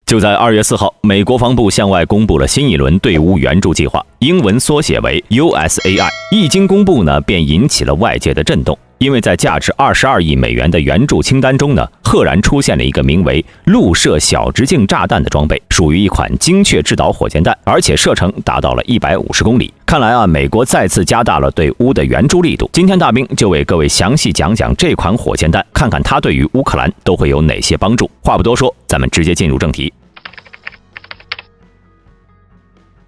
就在2月4号，美国防部向外公布了新一轮对乌援助计划，英文缩写为 USAI。一经公布呢，便引起了外界的震动，因为在价值22亿美元的援助清单中呢，赫然出现了一个名为陆射小直径炸弹的装备，属于一款精确制导火箭弹，而且射程达到了150公里。看来美国再次加大了对乌的援助力度。今天大兵就为各位详细讲讲这款火箭弹，看看它对于乌克兰都会有哪些帮助。话不多说，咱们直接进入正题。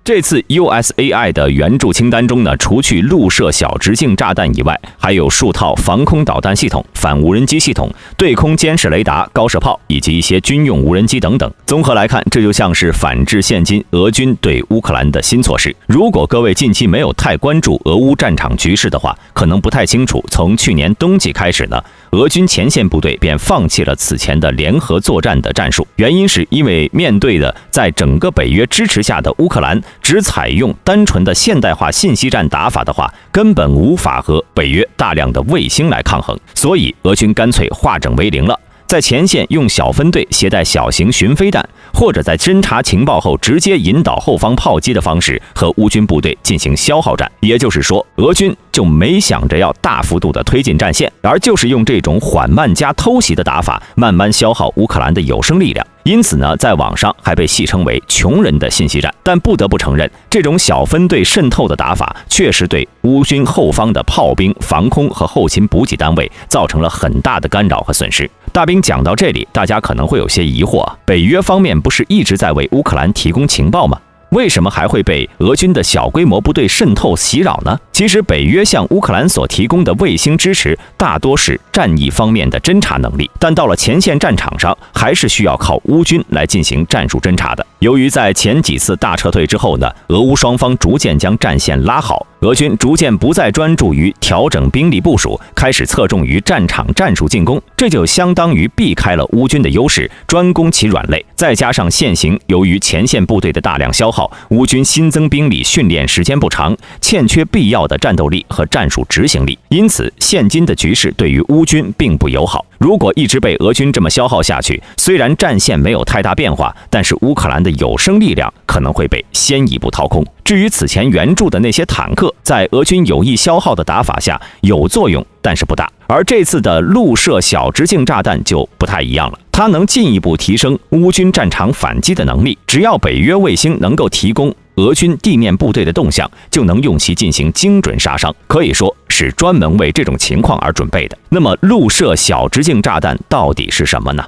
这次 USAI 的援助清单中呢，除去陆射小直径炸弹以外，还有数套防空导弹系统、反无人机系统、对空监视雷达、高射炮以及一些军用无人机等等。综合来看，这就像是反制现今俄军对乌克兰的新措施。如果各位近期没有太关注俄乌战场局势的话，可能不太清楚，从去年冬季开始呢，俄军前线部队便放弃了此前的联合作战的战术，原因是因为面对的在整个北约支持下的乌克兰，只采用单纯的现代化信息战打法的话，根本无法和北约大量的卫星来抗衡，所以俄军干脆化整为零了。在前线用小分队携带小型巡飞弹，或者在侦察情报后直接引导后方炮击的方式和乌军部队进行消耗战。也就是说，俄军就没想着要大幅度的推进战线，而就是用这种缓慢加偷袭的打法，慢慢消耗乌克兰的有生力量。因此呢，在网上还被戏称为穷人的信息战。但不得不承认，这种小分队渗透的打法确实对乌军后方的炮兵、防空和后勤补给单位造成了很大的干扰和损失。大兵讲到这里，大家可能会有些疑惑，北约方面不是一直在为乌克兰提供情报吗？为什么还会被俄军的小规模部队渗透袭扰呢？其实北约向乌克兰所提供的卫星支持大多是战役方面的侦察能力，但到了前线战场上，还是需要靠乌军来进行战术侦察的。由于在前几次大撤退之后呢，俄乌双方逐渐将战线拉好，俄军逐渐不再专注于调整兵力部署，开始侧重于战场战术进攻，这就相当于避开了乌军的优势，专攻其软肋。再加上现行由于前线部队的大量消耗，乌军新增兵力训练时间不长，欠缺必要的战斗力和战术执行力，因此现今的局势对于乌军并不友好。如果一直被俄军这么消耗下去，虽然战线没有太大变化，但是乌克兰的有生力量可能会被先一步掏空。至于此前援助的那些坦克，在俄军有意消耗的打法下有作用，但是不大。而这次的陆射小直径炸弹就不太一样了，它能进一步提升乌军战场反击的能力，只要北约卫星能够提供俄军地面部队的动向，就能用其进行精准杀伤，可以说是专门为这种情况而准备的。那么陆射小直径炸弹到底是什么呢？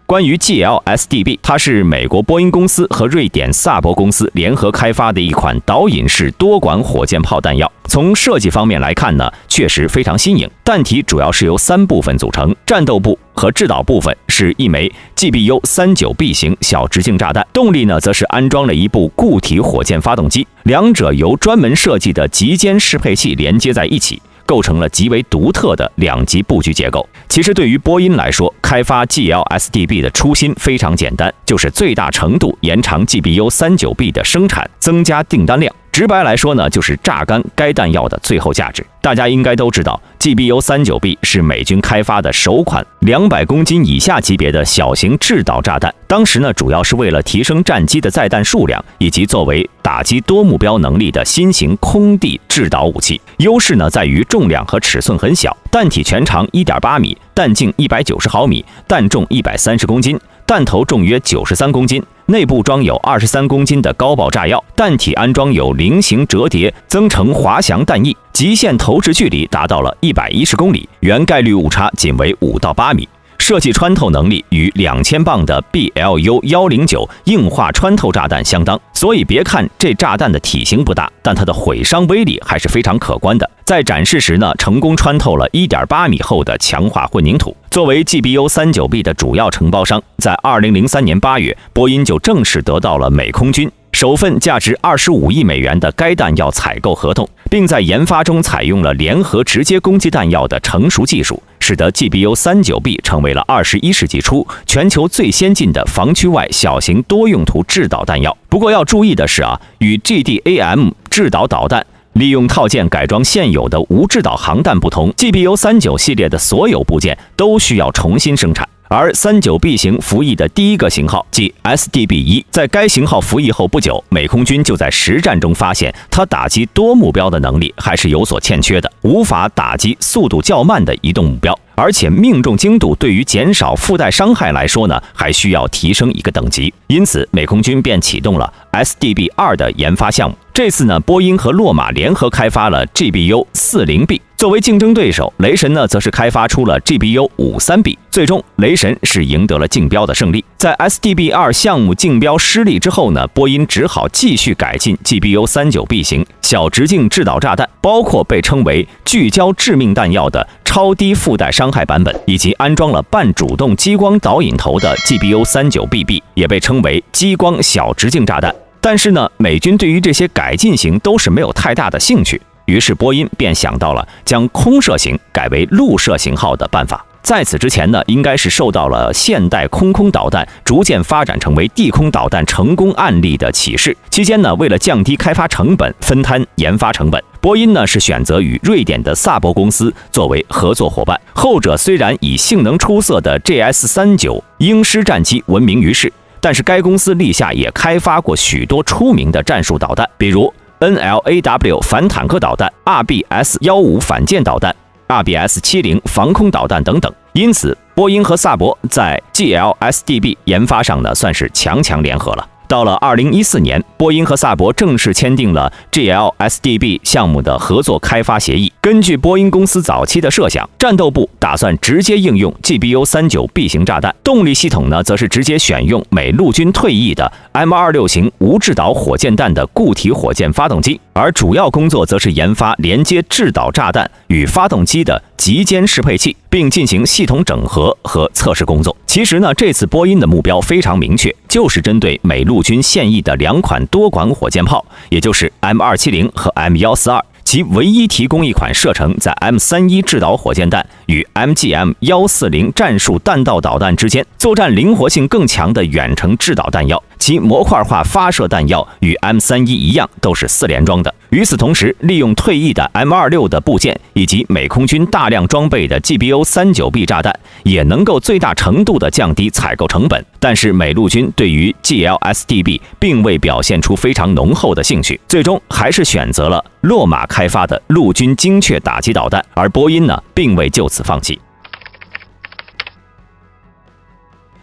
关于 GLSDB， 它是美国波音公司和瑞典萨博公司联合开发的一款导引式多管火箭炮弹药。从设计方面来看呢，确实非常新颖。弹体主要是由3部分组成，战斗部和制导部分是一枚 GBU-39B 型小直径炸弹，动力呢则是安装了一部固体火箭发动机，两者由专门设计的极尖适配器连接在一起，构成了极为独特的2级布局结构。其实对于波音来说，开发 GLSDB 的初心非常简单，就是最大程度延长 GBU-39B 的生产，增加订单量。直白来说呢，就是榨干该弹药的最后价值。大家应该都知道， GBU-39B 是美军开发的首款200公斤以下级别的小型制导炸弹。当时呢，主要是为了提升战机的载弹数量，以及作为打击多目标能力的新型空地制导武器。优势呢在于重量和尺寸很小，弹体全长 1.8 米，弹径190毫米，弹重130公斤，弹头重约93公斤，内部装有23公斤的高爆炸药，弹体安装有菱形折叠增程滑翔弹翼，极限投掷距离达到了110公里，原概率误差仅为5到8米。设计穿透能力与2000磅的 BLU-109 硬化穿透炸弹相当，所以别看这炸弹的体型不大，但它的毁伤威力还是非常可观的。在展示时呢，成功穿透了 1.8 米厚的强化混凝土。作为 GBU-39B 的主要承包商，在2003年8月，波音就正式得到了美空军首份价值25亿美元的该弹药采购合同，并在研发中采用了联合直接攻击弹药的成熟技术，使得 GBU-39B 成为了21世纪初全球最先进的防区外小型多用途制导弹药。不过要注意的是与 GDAM 制导导弹利用套件改装现有的无制导航弹不同， GBU-39系列的所有部件都需要重新生产。而39B 型服役的第一个型号即 SDB-1，在该型号服役后不久，美空军就在实战中发现，它打击多目标的能力还是有所欠缺的，无法打击速度较慢的移动目标，而且命中精度对于减少附带伤害来说呢，还需要提升一个等级。因此，美空军便启动了 SDB-2 的研发项目。这次呢，波音和洛马联合开发了 GBU-40B。作为竞争对手，雷神呢则是开发出了 GBU-53B。最终，雷神是赢得了竞标的胜利。在 SDB-2 项目竞标失利之后呢，波音只好继续改进 GBU-39B 型小直径制导炸弹，包括被称为聚焦致命弹药的超低附带伤害版本，以及安装了半主动激光导引头的 GBU-39BB， 也被称为激光小直径炸弹。但是呢，美军对于这些改进型都是没有太大的兴趣，于是波音便想到了将空射型改为陆射型号的办法。在此之前呢，应该是受到了现代空导弹逐渐发展成为地空导弹成功案例的启示。期间呢，为了降低开发成本，分摊研发成本，波音呢是选择与瑞典的萨博公司作为合作伙伴。后者虽然以性能出色的 GS-39 鹰狮战机闻名于世，但是该公司立下也开发过许多出名的战术导弹，比如 NLAW 反坦克导弹、RBS-15 反舰导弹、RBS-70 防空导弹等等。因此，波音和萨博在 GLSDB 研发上呢，算是强联合了。到了2014年，波音和萨博正式签订了 GLSDB 项目的合作开发协议。根据波音公司早期的设想，战斗部打算直接应用 GBU-39B 型炸弹，动力系统呢，则是直接选用美陆军退役的 M26 型无制导火箭弹的固体火箭发动机，而主要工作则是研发连接制导炸弹与发动机的极间适配器，并进行系统整合和测试工作。其实呢，这次波音的目标非常明确，就是针对美陆军现役的2款多管火箭炮，也就是 M270 和 M142，其唯一提供一款射程在 M31 制导火箭弹与 MGM-140 战术弹道导弹之间，作战灵活性更强的远程制导弹药。其模块化发射弹药与 M31 一样，都是4连装的。与此同时，利用退役的 M26 的部件以及美空军大量装备的 GBU-39B 炸弹，也能够最大程度地降低采购成本。但是美陆军对于 GLSDB 并未表现出非常浓厚的兴趣，最终还是选择了洛马开发的陆军精确打击导弹，而波音呢，并未就此放弃。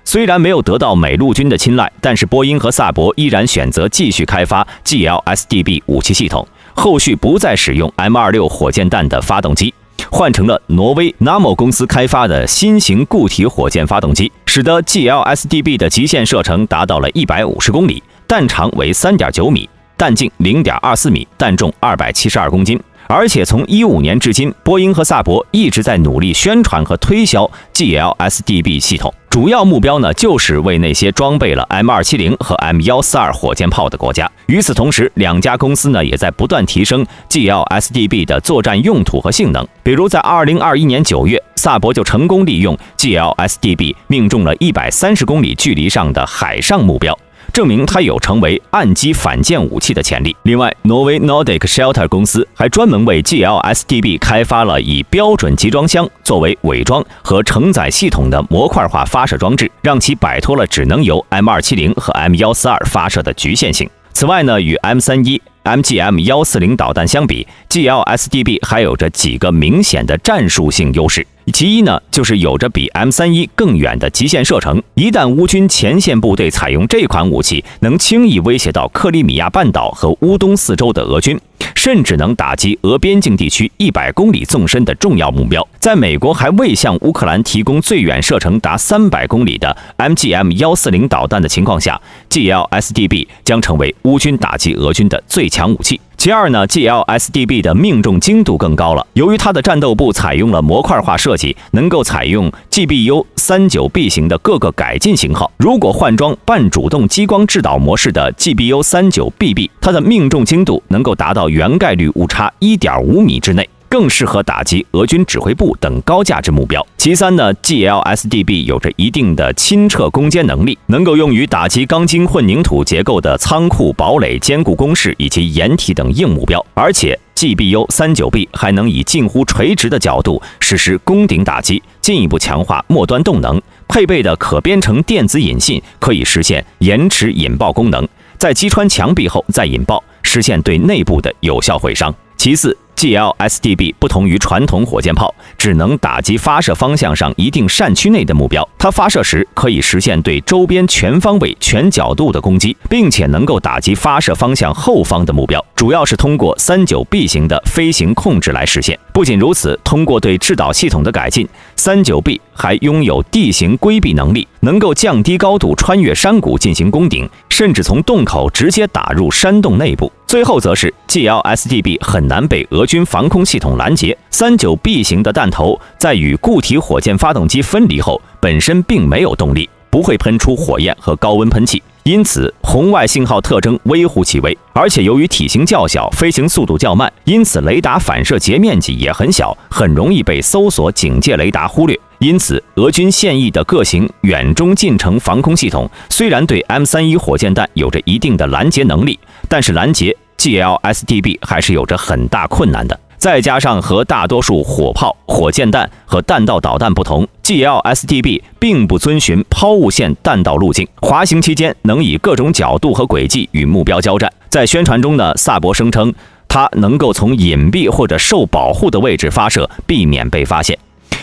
虽然没有得到美陆军的青睐，但是波音和萨博依然选择继续开发 GLSDB 武器系统，后续不再使用 M26 火箭弹的发动机，换成了挪威 Nammo 公司开发的新型固体火箭发动机，使得 GLSDB 的极限射程达到了150公里，弹长为 3.9 米，弹径 0.24 米，弹重272公斤。而且从15年至今，波音和萨博一直在努力宣传和推销 GLSDB 系统，主要目标呢，就是为那些装备了 M270 和 M142 火箭炮的国家。与此同时，两家公司呢，也在不断提升 GLSDB 的作战用途和性能。比如在2021年9月，萨博就成功利用 GLSDB 命中了130公里距离上的海上目标，证明它有成为岸基反舰武器的潜力。另外，挪威 Nordic Shelter 公司还专门为 GLSDB 开发了以标准集装箱作为伪装和承载系统的模块化发射装置，让其摆脱了只能由 M270 和 M142 发射的局限性。此外呢，与 M31、MGM-140 导弹相比， GLSDB 还有着几个明显的战术性优势。其一呢，就是有着比 M31 更远的极限射程，一旦乌军前线部队采用这款武器，能轻易威胁到克里米亚半岛和乌东四周的俄军，甚至能打击俄边境地区100公里纵深的重要目标。在美国还未向乌克兰提供最远射程达300公里的 MGM-140 导弹的情况下， GLSDB 将成为乌军打击俄军的最强武器。其二呢， GLSDB 的命中精度更高了。由于它的战斗部采用了模块化设计，能够采用 GBU-39B 型的各个改进型号。如果换装半主动激光制导模式的 GBU-39BB， 它的命中精度能够达到原概率误差 1.5 米之内，更适合打击俄军指挥部等高价值目标。其三呢， GLSDB 有着一定的亲撤攻坚能力，能够用于打击钢筋混凝土结构的仓库、堡垒、坚固工事以及掩体等硬目标。而且 GBU-39B 还能以近乎垂直的角度实施攻顶打击，进一步强化末端动能，配备的可编程电子引信可以实现延迟引爆功能，在击穿墙壁后再引爆，实现对内部的有效毁伤。其次，GLSDB 不同于传统火箭炮，只能打击发射方向上一定扇区内的目标。它发射时可以实现对周边全方位、全角度的攻击，并且能够打击发射方向后方的目标，主要是通过39B 型的飞行控制来实现。不仅如此，通过对制导系统的改进，39B 还拥有地形规避能力，能够降低高度，穿越山谷进行攻顶，甚至从洞口直接打入山洞内部。最后则是 GLSDB 很难被俄军防空系统拦截。39B 型的弹头在与固体火箭发动机分离后，本身并没有动力，不会喷出火焰和高温喷气，因此红外信号特征微乎其微。而且由于体型较小，飞行速度较慢，因此雷达反射截面积也很小，很容易被搜索警戒雷达忽略。因此，俄军现役的各型远中近程防空系统虽然对 M31 火箭弹有着一定的拦截能力，但是拦截 GLSDB 还是有着很大困难的。再加上和大多数火炮、火箭弹和弹道导弹不同， GLSDB 并不遵循抛物线弹道路径，滑行期间能以各种角度和轨迹与目标交战。在宣传中呢，萨博声称它能够从隐蔽或者受保护的位置发射，避免被发现，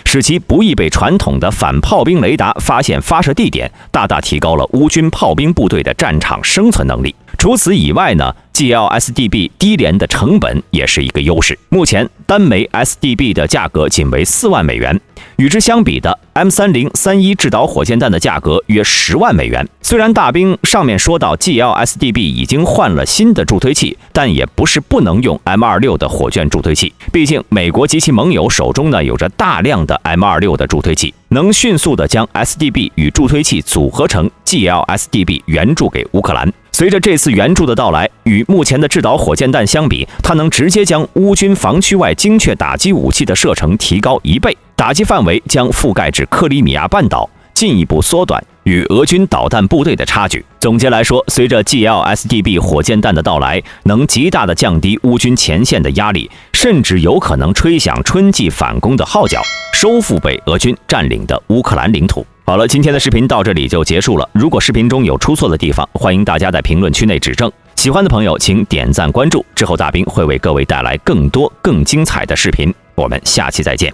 使其不易被传统的反炮兵雷达发现发射地点，大大提高了乌军炮兵部队的战场生存能力。除此以外呢， GLSDB 低廉的成本也是一个优势。目前单枚 SDB 的价格仅为4万美元，与之相比的 M3031 制导火箭弹的价格约10万美元。虽然大兵上面说到 GLSDB 已经换了新的助推器，但也不是不能用 M26 的火箭助推器。毕竟美国及其盟友手中呢有着大量的 M26 的助推器，能迅速的将 SDB 与助推器组合成 GLSDB 援助给乌克兰。随着这次援助的到来，与目前的制导火箭弹相比，它能直接将乌军防区外精确打击武器的射程提高1倍，打击范围将覆盖至克里米亚半岛，进一步缩短与俄军导弹部队的差距。总结来说，随着 GLSDB 火箭弹的到来，能极大的降低乌军前线的压力，甚至有可能吹响春季反攻的号角，收复被俄军占领的乌克兰领土。好了，今天的视频到这里就结束了。如果视频中有出错的地方，欢迎大家在评论区内指正。喜欢的朋友请点赞关注，之后大兵会为各位带来更多更精彩的视频。我们下期再见。